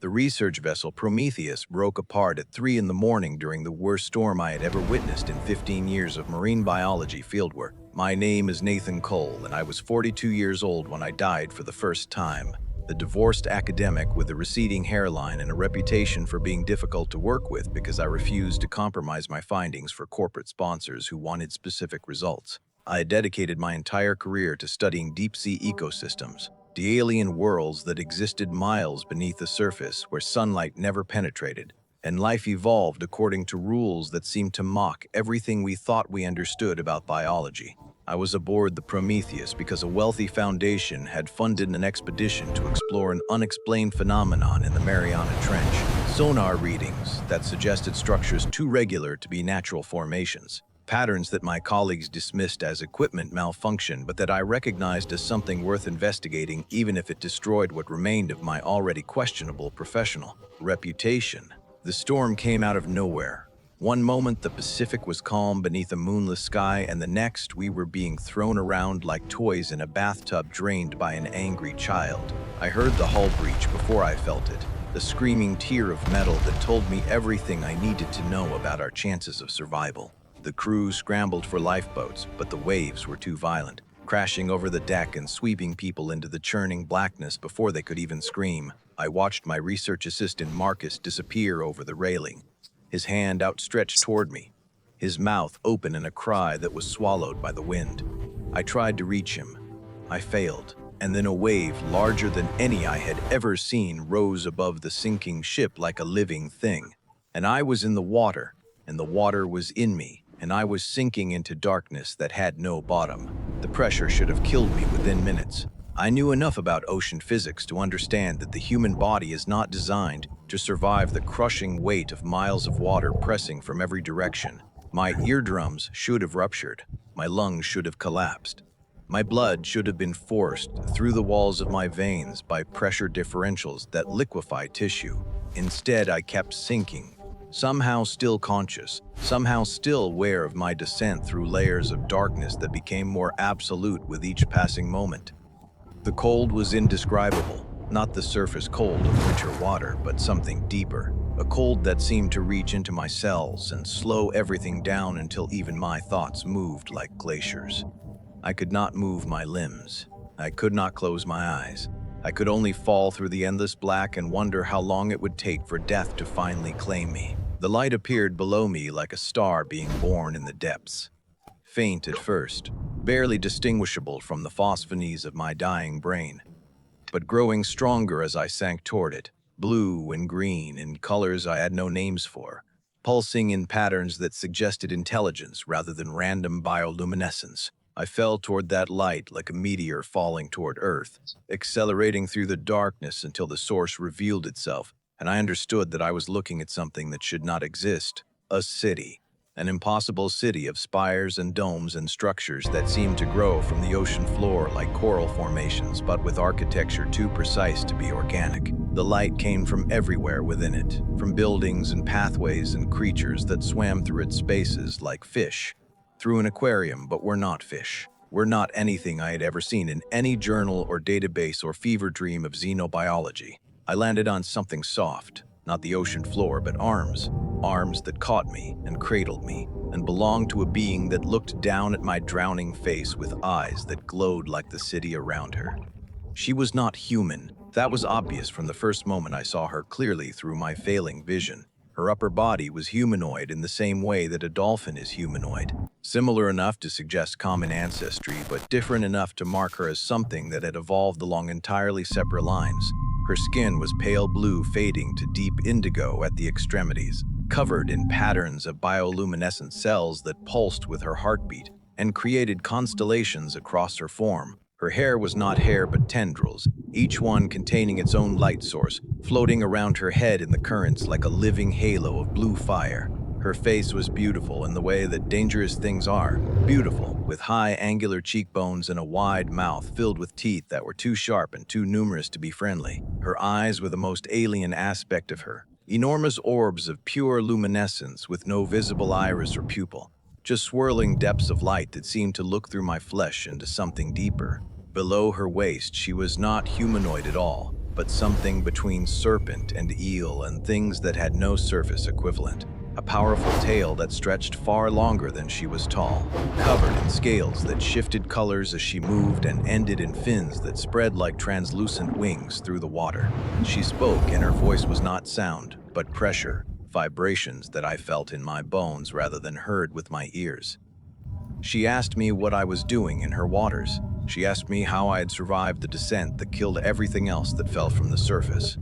The research vessel Prometheus broke apart at 3 in the morning during the worst storm I had ever witnessed in 15 years of marine biology fieldwork. My name is Nathan Cole, and I was 42 years old when I died for the first time. The divorced academic with a receding hairline and a reputation for being difficult to work with because I refused to compromise my findings for corporate sponsors who wanted specific results. I had dedicated my entire career to studying deep-sea ecosystems, the alien worlds that existed miles beneath the surface where sunlight never penetrated, and life evolved according to rules that seemed to mock everything we thought we understood about biology. I was aboard the Prometheus because a wealthy foundation had funded an expedition to explore an unexplained phenomenon in the Mariana Trench, sonar readings that suggested structures too regular to be natural formations. Patterns that my colleagues dismissed as equipment malfunction, but that I recognized as something worth investigating even if it destroyed what remained of my already questionable professional reputation. The storm came out of nowhere. One moment the Pacific was calm beneath a moonless sky, and the next we were being thrown around like toys in a bathtub drained by an angry child. I heard the hull breach before I felt it, the screaming tier of metal that told me everything I needed to know about our chances of survival. The crew scrambled for lifeboats, but the waves were too violent, crashing over the deck and sweeping people into the churning blackness before they could even scream. I watched my research assistant Marcus disappear over the railing, his hand outstretched toward me, his mouth open in a cry that was swallowed by the wind. I tried to reach him. I failed, and then a wave larger than any I had ever seen rose above the sinking ship like a living thing. And I was in the water, and the water was in me, and I was sinking into darkness that had no bottom. The pressure should have killed me within minutes. I knew enough about ocean physics to understand that the human body is not designed to survive the crushing weight of miles of water pressing from every direction. My eardrums should have ruptured. My lungs should have collapsed. My blood should have been forced through the walls of my veins by pressure differentials that liquefy tissue. Instead, I kept sinking, somehow still conscious, somehow still aware of my descent through layers of darkness that became more absolute with each passing moment. The cold was indescribable, not the surface cold of winter water, but something deeper, a cold that seemed to reach into my cells and slow everything down until even my thoughts moved like glaciers. I could not move my limbs. I could not close my eyes. I could only fall through the endless black and wonder how long it would take for death to finally claim me. The light appeared below me like a star being born in the depths. Faint at first, barely distinguishable from the phosphonies of my dying brain, but growing stronger as I sank toward it, blue and green in colors I had no names for, pulsing in patterns that suggested intelligence rather than random bioluminescence. I fell toward that light like a meteor falling toward Earth, accelerating through the darkness until the source revealed itself, and I understood that I was looking at something that should not exist, a city, an impossible city of spires and domes and structures that seemed to grow from the ocean floor like coral formations, but with architecture too precise to be organic. The light came from everywhere within it, from buildings and pathways and creatures that swam through its spaces like fish through an aquarium, but were not fish. Were not anything I had ever seen in any journal or database or fever dream of xenobiology. I landed on something soft, not the ocean floor, but arms that caught me and cradled me, and belonged to a being that looked down at my drowning face with eyes that glowed like the city around her. She was not human. That was obvious from the first moment I saw her clearly through my failing vision. Her upper body was humanoid in the same way that a dolphin is humanoid. Similar enough to suggest common ancestry, but different enough to mark her as something that had evolved along entirely separate lines. Her skin was pale blue fading to deep indigo at the extremities, covered in patterns of bioluminescent cells that pulsed with her heartbeat and created constellations across her form. Her hair was not hair but tendrils, each one containing its own light source, floating around her head in the currents like a living halo of blue fire. Her face was beautiful in the way that dangerous things are, beautiful, with high angular cheekbones and a wide mouth filled with teeth that were too sharp and too numerous to be friendly. Her eyes were the most alien aspect of her, enormous orbs of pure luminescence with no visible iris or pupil, just swirling depths of light that seemed to look through my flesh into something deeper. Below her waist, she was not humanoid at all, but something between serpent and eel and things that had no surface equivalent. A powerful tail that stretched far longer than she was tall, covered in scales that shifted colors as she moved and ended in fins that spread like translucent wings through the water. She spoke, and her voice was not sound, but pressure, vibrations that I felt in my bones rather than heard with my ears. She asked me what I was doing in her waters. She asked me how I had survived the descent that killed everything else that fell from the surface.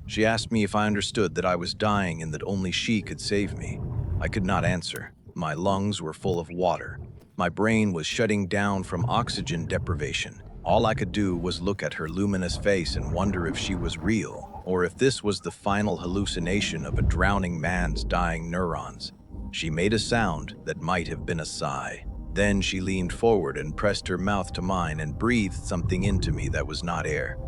She asked me if I understood that I was dying and that only she could save me. I could not answer. My lungs were full of water. My brain was shutting down from oxygen deprivation. All I could do was look at her luminous face and wonder if she was real, or if this was the final hallucination of a drowning man's dying neurons. She made a sound that might have been a sigh. Then she leaned forward and pressed her mouth to mine and breathed something into me that was not air.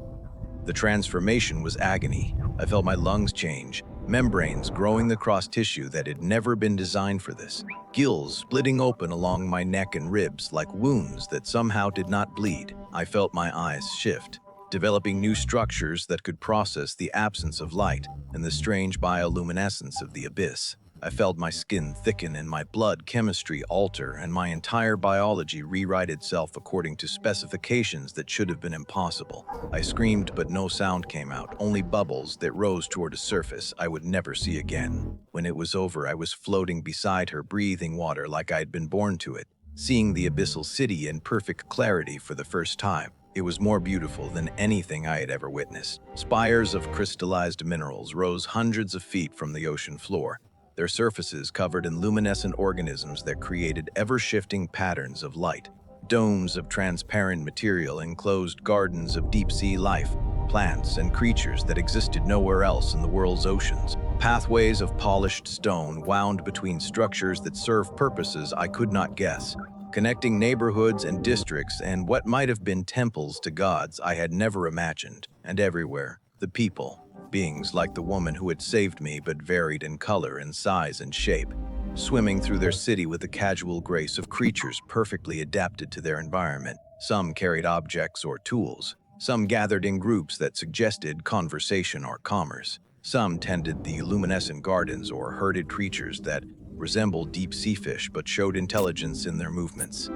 The transformation was agony. I felt my lungs change, membranes growing across tissue that had never been designed for this, gills splitting open along my neck and ribs like wounds that somehow did not bleed. I felt my eyes shift, developing new structures that could process the absence of light and the strange bioluminescence of the abyss. I felt my skin thicken and my blood chemistry alter, and my entire biology rewrite itself according to specifications that should have been impossible. I screamed, but no sound came out, only bubbles that rose toward a surface I would never see again. When it was over, I was floating beside her, breathing water like I had been born to it, seeing the abyssal city in perfect clarity for the first time. It was more beautiful than anything I had ever witnessed. Spires of crystallized minerals rose hundreds of feet from the ocean floor, their surfaces covered in luminescent organisms that created ever-shifting patterns of light. Domes of transparent material enclosed gardens of deep-sea life, plants and creatures that existed nowhere else in the world's oceans. Pathways of polished stone wound between structures that served purposes I could not guess, connecting neighborhoods and districts and what might have been temples to gods I had never imagined. And everywhere, the people, beings like the woman who had saved me but varied in color and size and shape, swimming through their city with the casual grace of creatures perfectly adapted to their environment. Some carried objects or tools. Some gathered in groups that suggested conversation or commerce. Some tended the luminescent gardens or herded creatures that resembled deep sea fish but showed intelligence in their movements.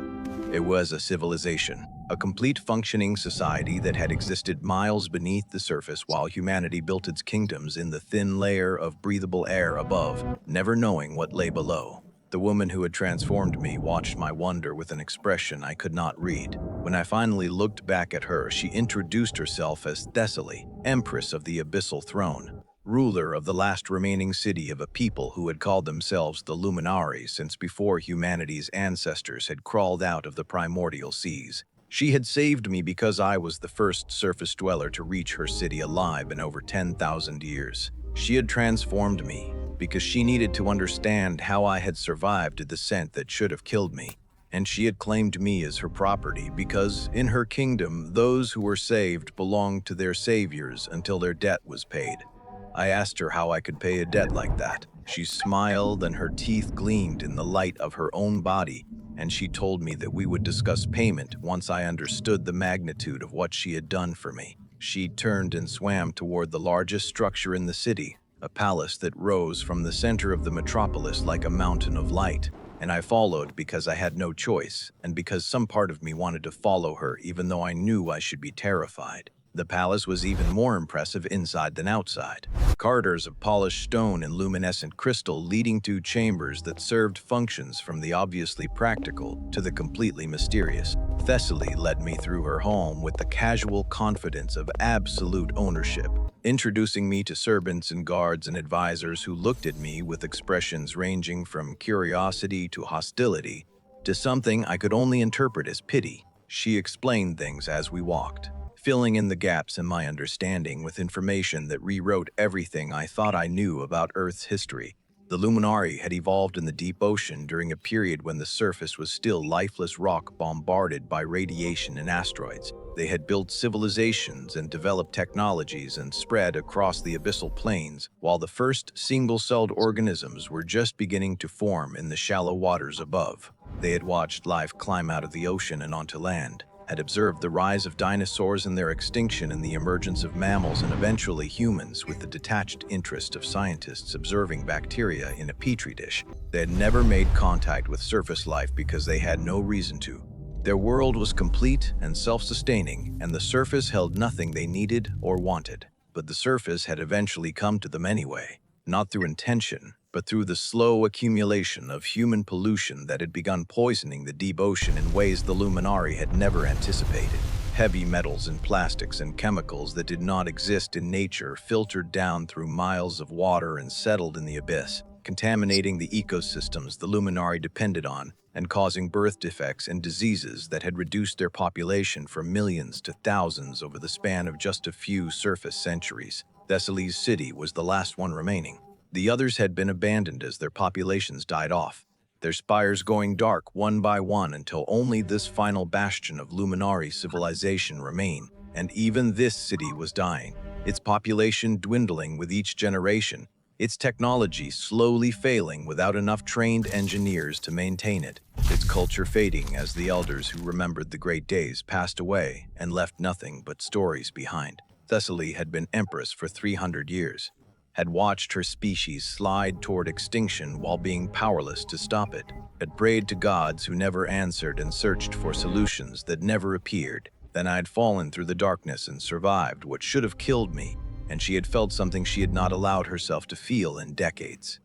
It was a civilization, a complete functioning society that had existed miles beneath the surface while humanity built its kingdoms in the thin layer of breathable air above, never knowing what lay below. The woman who had transformed me watched my wonder with an expression I could not read. When I finally looked back at her, she introduced herself as Thessaly, Empress of the Abyssal Throne, ruler of the last remaining city of a people who had called themselves the Luminari since before humanity's ancestors had crawled out of the primordial seas. She had saved me because I was the first surface dweller to reach her city alive in over 10,000 years. She had transformed me because she needed to understand how I had survived a descent that should have killed me. And she had claimed me as her property because, in her kingdom, those who were saved belonged to their saviors until their debt was paid. I asked her how I could pay a debt like that. She smiled and her teeth gleamed in the light of her own body, and she told me that we would discuss payment once I understood the magnitude of what she had done for me. She turned and swam toward the largest structure in the city, a palace that rose from the center of the metropolis like a mountain of light. And I followed because I had no choice, and because some part of me wanted to follow her even though I knew I should be terrified. The palace was even more impressive inside than outside. Corridors of polished stone and luminescent crystal leading to chambers that served functions from the obviously practical to the completely mysterious. Thesili led me through her home with the casual confidence of absolute ownership, introducing me to servants and guards and advisors who looked at me with expressions ranging from curiosity to hostility to something I could only interpret as pity. She explained things as we walked, filling in the gaps in my understanding with information that rewrote everything I thought I knew about Earth's history. The Luminari had evolved in the deep ocean during a period when the surface was still lifeless rock bombarded by radiation and asteroids. They had built civilizations and developed technologies and spread across the abyssal plains, while the first single-celled organisms were just beginning to form in the shallow waters above. They had watched life climb out of the ocean and onto land, had observed the rise of dinosaurs and their extinction and the emergence of mammals and eventually humans with the detached interest of scientists observing bacteria in a petri dish. They had never made contact with surface life because they had no reason to. Their world was complete and self-sustaining, and the surface held nothing they needed or wanted. But the surface had eventually come to them anyway, not through intention, but through the slow accumulation of human pollution that had begun poisoning the deep ocean in ways the Luminari had never anticipated. Heavy metals and plastics and chemicals that did not exist in nature filtered down through miles of water and settled in the abyss, contaminating the ecosystems the Luminari depended on and causing birth defects and diseases that had reduced their population from millions to thousands over the span of just a few surface centuries. Thessaly's city was the last one remaining. The others had been abandoned as their populations died off, their spires going dark one by one until only this final bastion of Luminari civilization remained. And even this city was dying, its population dwindling with each generation, its technology slowly failing without enough trained engineers to maintain it, its culture fading as the elders who remembered the great days passed away and left nothing but stories behind. Thessaly had been empress for 300 years, had watched her species slide toward extinction while being powerless to stop it, had prayed to gods who never answered and searched for solutions that never appeared. Then I had fallen through the darkness and survived what should have killed me, and she had felt something she had not allowed herself to feel in decades.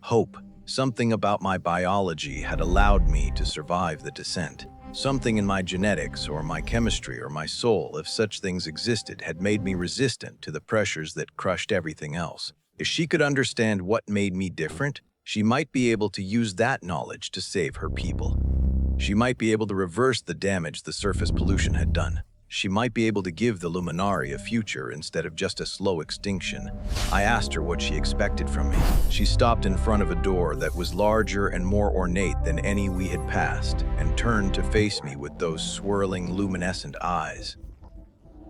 Hope. Something about my biology had allowed me to survive the descent. Something in my genetics or my chemistry or my soul, if such things existed, had made me resistant to the pressures that crushed everything else. If she could understand what made me different, she might be able to use that knowledge to save her people. She might be able to reverse the damage the surface pollution had done. She might be able to give the Luminari a future instead of just a slow extinction. I asked her what she expected from me. She stopped in front of a door that was larger and more ornate than any we had passed, and turned to face me with those swirling, luminescent eyes.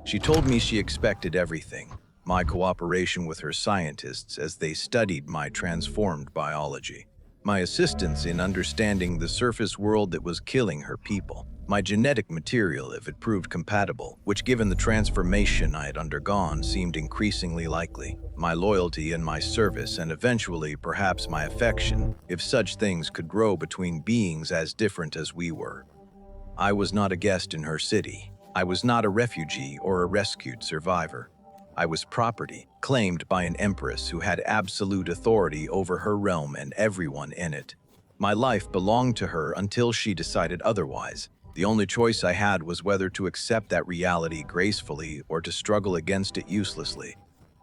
She told me she expected everything, my cooperation with her scientists as they studied my transformed biology, my assistance in understanding the surface world that was killing her people, my genetic material if it proved compatible, which given the transformation I had undergone seemed increasingly likely, my loyalty and my service, and eventually perhaps my affection, if such things could grow between beings as different as we were. I was not a guest in her city. I was not a refugee or a rescued survivor. I was property, claimed by an empress who had absolute authority over her realm and everyone in it. My life belonged to her until she decided otherwise. The only choice I had was whether to accept that reality gracefully or to struggle against it uselessly.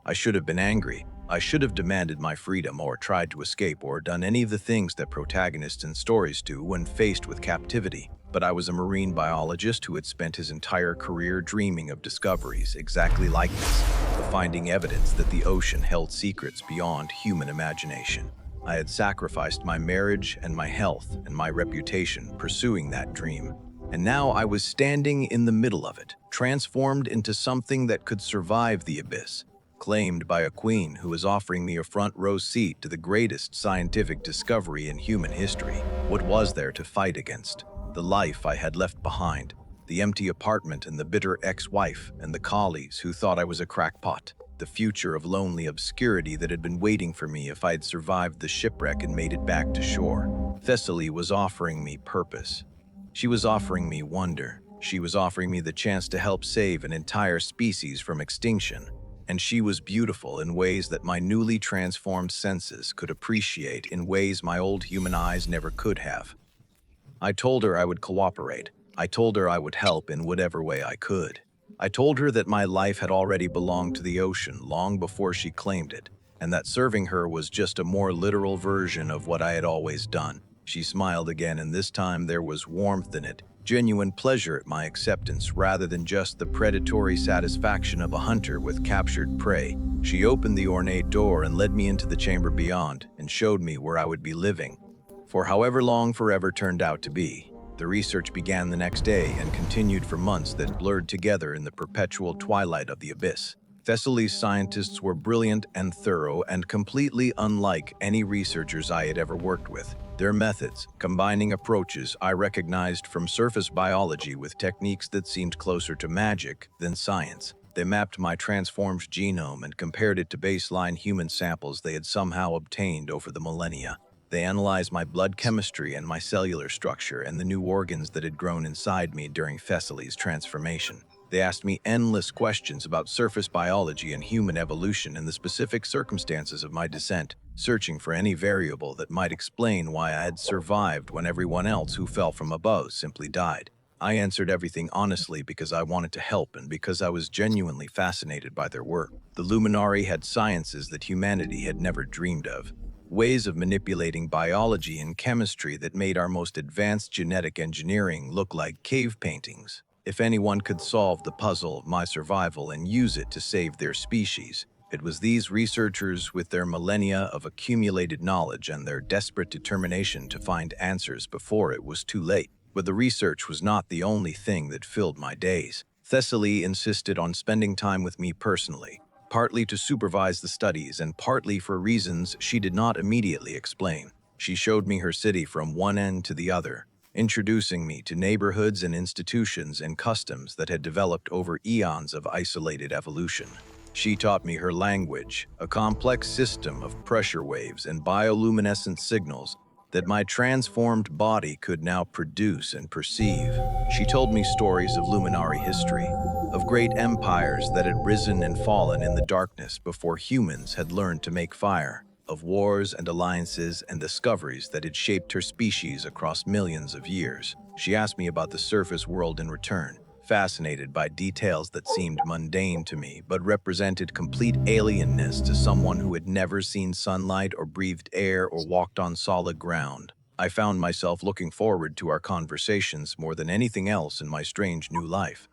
I should have been angry. I should have demanded my freedom or tried to escape or done any of the things that protagonists in stories do when faced with captivity. But I was a marine biologist who had spent his entire career dreaming of discoveries exactly like this, of finding evidence that the ocean held secrets beyond human imagination. I had sacrificed my marriage and my health and my reputation pursuing that dream. And now I was standing in the middle of it, transformed into something that could survive the abyss, claimed by a queen who was offering me a front row seat to the greatest scientific discovery in human history. What was there to fight against? The life I had left behind, the empty apartment and the bitter ex-wife and the colleagues who thought I was a crackpot, the future of lonely obscurity that had been waiting for me if I had survived the shipwreck and made it back to shore. Thessaly was offering me purpose. She was offering me wonder. She was offering me the chance to help save an entire species from extinction. And she was beautiful in ways that my newly transformed senses could appreciate in ways my old human eyes never could have. I told her I would cooperate. I told her I would help in whatever way I could. I told her that my life had already belonged to the ocean long before she claimed it, and that serving her was just a more literal version of what I had always done. She smiled again, and this time there was warmth in it, genuine pleasure at my acceptance rather than just the predatory satisfaction of a hunter with captured prey. She opened the ornate door and led me into the chamber beyond and showed me where I would be living. For however long forever turned out to be, the research began the next day and continued for months that blurred together in the perpetual twilight of the abyss. Thessaly's scientists were brilliant and thorough and completely unlike any researchers I had ever worked with. Their methods, combining approaches I recognized from surface biology with techniques that seemed closer to magic than science. They mapped my transformed genome and compared it to baseline human samples they had somehow obtained over the millennia. They analyzed my blood chemistry and my cellular structure and the new organs that had grown inside me during Thessaly's transformation. They asked me endless questions about surface biology and human evolution and the specific circumstances of my descent, searching for any variable that might explain why I had survived when everyone else who fell from above simply died. I answered everything honestly because I wanted to help and because I was genuinely fascinated by their work. The Luminari had sciences that humanity had never dreamed of, ways of manipulating biology and chemistry that made our most advanced genetic engineering look like cave paintings. If anyone could solve the puzzle of my survival and use it to save their species, it was these researchers with their millennia of accumulated knowledge and their desperate determination to find answers before it was too late. But the research was not the only thing that filled my days. Thessaly insisted on spending time with me personally, partly to supervise the studies and partly for reasons she did not immediately explain. She showed me her city from one end to the other, introducing me to neighborhoods and institutions and customs that had developed over eons of isolated evolution. She taught me her language, a complex system of pressure waves and bioluminescent signals that my transformed body could now produce and perceive. She told me stories of Luminari history, of great empires that had risen and fallen in the darkness before humans had learned to make fire, of wars and alliances and discoveries that had shaped her species across millions of years. She asked me about the surface world in return, fascinated by details that seemed mundane to me but represented complete alienness to someone who had never seen sunlight or breathed air or walked on solid ground. I found myself looking forward to our conversations more than anything else in my strange new life.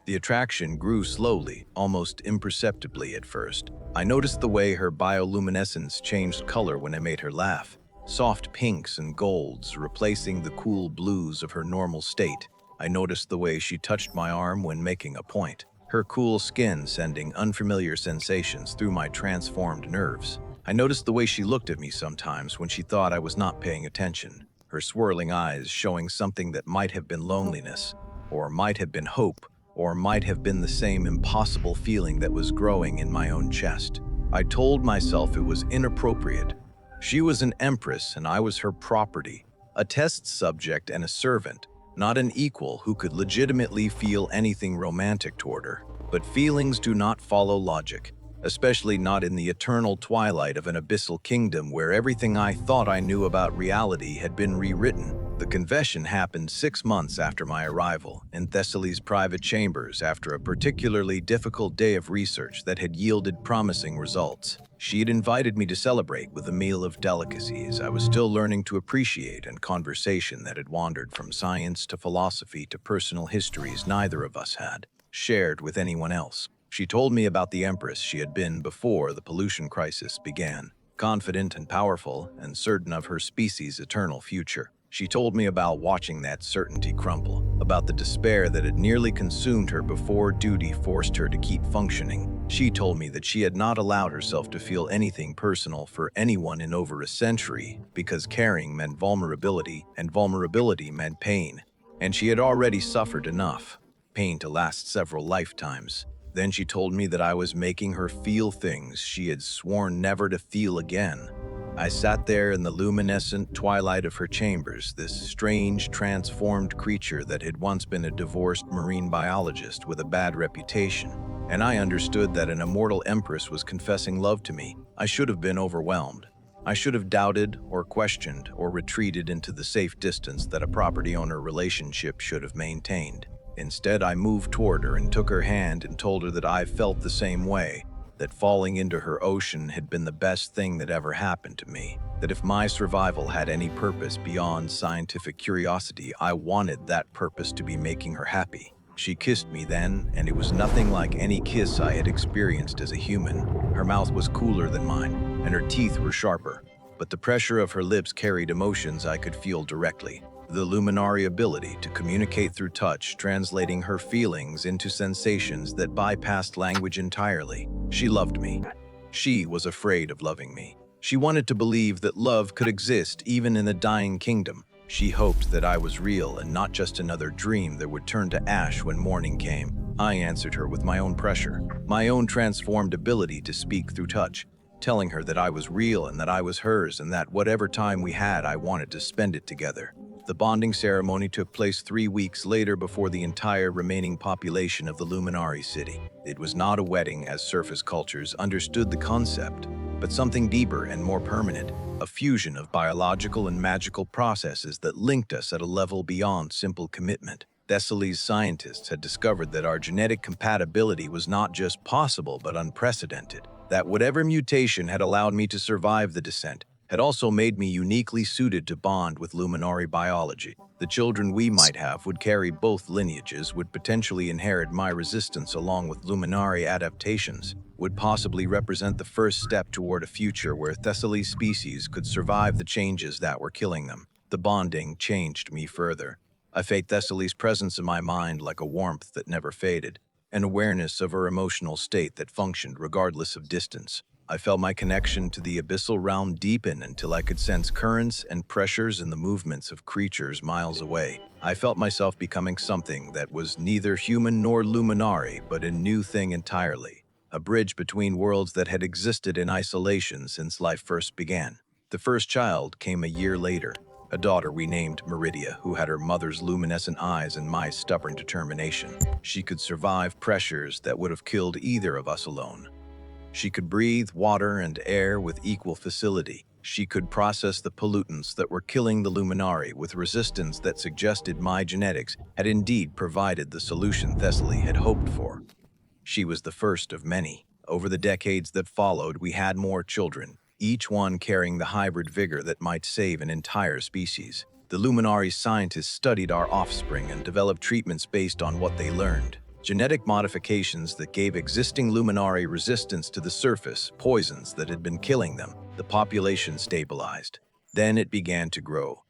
The attraction grew slowly, almost imperceptibly at first. I noticed the way her bioluminescence changed color when I made her laugh, soft pinks and golds replacing the cool blues of her normal state. I noticed the way she touched my arm when making a point, her cool skin sending unfamiliar sensations through my transformed nerves. I noticed the way she looked at me sometimes when she thought I was not paying attention, her swirling eyes showing something that might have been loneliness, or might have been hope, or might have been the same impossible feeling that was growing in my own chest. I told myself it was inappropriate. She was an empress and I was her property, a test subject and a servant, not an equal who could legitimately feel anything romantic toward her. But feelings do not follow logic, especially not in the eternal twilight of an abyssal kingdom where everything I thought I knew about reality had been rewritten. The confession happened 6 months after my arrival in Thessaly's private chambers after a particularly difficult day of research that had yielded promising results. She had invited me to celebrate with a meal of delicacies I was still learning to appreciate and conversation that had wandered from science to philosophy to personal histories neither of us had shared with anyone else. She told me about the Empress she had been before the pollution crisis began, confident and powerful and certain of her species' eternal future. She told me about watching that certainty crumble, about the despair that had nearly consumed her before duty forced her to keep functioning. She told me that she had not allowed herself to feel anything personal for anyone in over a century because caring meant vulnerability and vulnerability meant pain, and she had already suffered enough, pain to last several lifetimes. Then she told me that I was making her feel things she had sworn never to feel again. I sat there in the luminescent twilight of her chambers, this strange, transformed creature that had once been a divorced marine biologist with a bad reputation, and I understood that an immortal empress was confessing love to me. I should have been overwhelmed. I should have doubted or questioned or retreated into the safe distance that a property owner relationship should have maintained. Instead, I moved toward her and took her hand and told her that I felt the same way, that falling into her ocean had been the best thing that ever happened to me, that if my survival had any purpose beyond scientific curiosity, I wanted that purpose to be making her happy. She kissed me then, and it was nothing like any kiss I had experienced as a human. Her mouth was cooler than mine, and her teeth were sharper, but the pressure of her lips carried emotions I could feel directly. The Luminari ability to communicate through touch, translating her feelings into sensations that bypassed language entirely. She loved me. She was afraid of loving me. She wanted to believe that love could exist even in a dying kingdom. She hoped that I was real and not just another dream that would turn to ash when morning came. I answered her with my own pressure, my own transformed ability to speak through touch, telling her that I was real and that I was hers and that whatever time we had, I wanted to spend it together. The bonding ceremony took place 3 weeks later before the entire remaining population of the Luminari city. It was not a wedding as surface cultures understood the concept, but something deeper and more permanent, a fusion of biological and magical processes that linked us at a level beyond simple commitment. Thessaly's scientists had discovered that our genetic compatibility was not just possible but unprecedented, that whatever mutation had allowed me to survive the descent had also made me uniquely suited to bond with Luminari biology. The children we might have would carry both lineages, would potentially inherit my resistance along with Luminari adaptations, would possibly represent the first step toward a future where Thessaly's species could survive the changes that were killing them. The bonding changed me further. I felt Thessaly's presence in my mind like a warmth that never faded, an awareness of her emotional state that functioned regardless of distance. I felt my connection to the abyssal realm deepen until I could sense currents and pressures in the movements of creatures miles away. I felt myself becoming something that was neither human nor Luminari, but a new thing entirely, a bridge between worlds that had existed in isolation since life first began. The first child came a year later, a daughter we named Meridia, who had her mother's luminescent eyes and my stubborn determination. She could survive pressures that would have killed either of us alone. She could breathe water and air with equal facility. She could process the pollutants that were killing the Luminari with resistance that suggested my genetics had indeed provided the solution Thessaly had hoped for. She was the first of many. Over the decades that followed, we had more children, each one carrying the hybrid vigor that might save an entire species. The Luminari scientists studied our offspring and developed treatments based on what they learned. Genetic modifications that gave existing Luminari resistance to the surface, poisons that had been killing them. The population stabilized. Then it began to grow.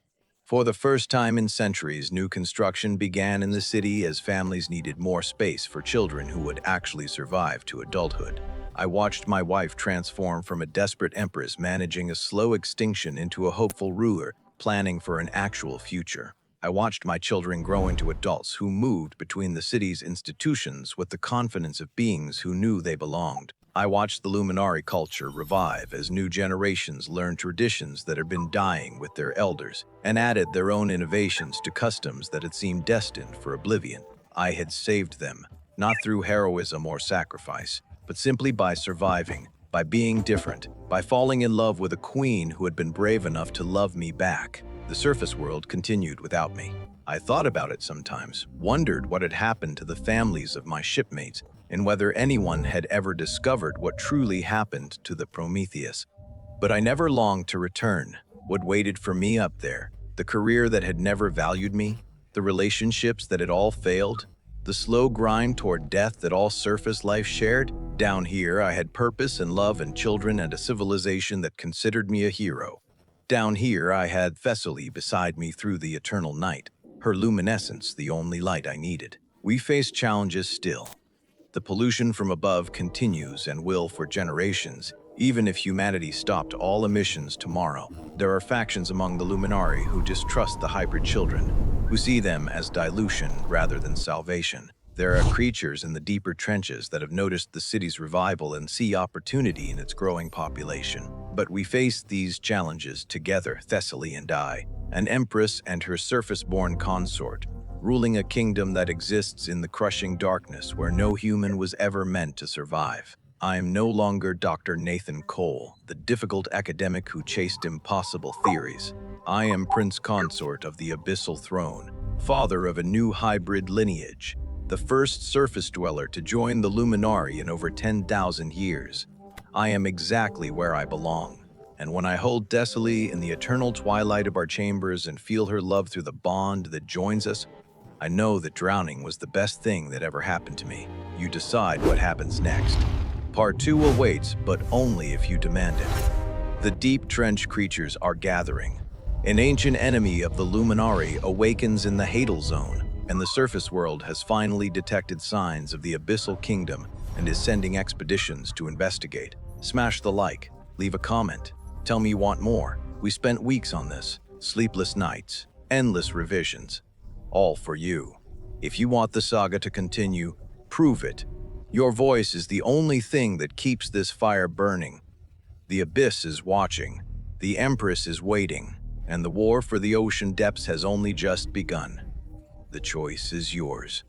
For the first time in centuries, new construction began in the city as families needed more space for children who would actually survive to adulthood. I watched my wife transform from a desperate empress managing a slow extinction into a hopeful ruler, planning for an actual future. I watched my children grow into adults who moved between the city's institutions with the confidence of beings who knew they belonged. I watched the Luminari culture revive as new generations learned traditions that had been dying with their elders and added their own innovations to customs that had seemed destined for oblivion. I had saved them, not through heroism or sacrifice, but simply by surviving, by being different, by falling in love with a queen who had been brave enough to love me back. The surface world continued without me. I thought about it sometimes, wondered what had happened to the families of my shipmates, and whether anyone had ever discovered what truly happened to the Prometheus. But I never longed to return. What waited for me up there, the career that had never valued me, the relationships that had all failed, the slow grind toward death that all surface life shared. Down here, I had purpose and love and children and a civilization that considered me a hero. Down here, I had Thesili beside me through the eternal night, her luminescence the only light I needed. We face challenges still. The pollution from above continues and will for generations, even if humanity stopped all emissions tomorrow. There are factions among the Luminari who distrust the hybrid children, who see them as dilution rather than salvation. There are creatures in the deeper trenches that have noticed the city's revival and see opportunity in its growing population. But we face these challenges together, Thessaly and I, an empress and her surface-born consort, ruling a kingdom that exists in the crushing darkness where no human was ever meant to survive. I am no longer Dr. Nathan Cole, the difficult academic who chased impossible theories. I am Prince Consort of the Abyssal Throne, father of a new hybrid lineage, the first surface dweller to join the Luminari in over 10,000 years. I am exactly where I belong, and when I hold Thessaly in the eternal twilight of our chambers and feel her love through the bond that joins us, I know that drowning was the best thing that ever happened to me. You decide what happens next. Part 2 awaits, but only if you demand it. The deep trench creatures are gathering. An ancient enemy of the Luminari awakens in the Hadal Zone, and the surface world has finally detected signs of the Abyssal Kingdom and is sending expeditions to investigate. Smash the like, leave a comment, Tell me you want more. We spent weeks on this, sleepless nights, endless revisions, all for you. If you want the saga to continue, prove it. Your voice is the only thing that keeps this fire burning. The abyss is watching, the Empress is waiting, and the war for the ocean depths has only just begun. The choice is yours.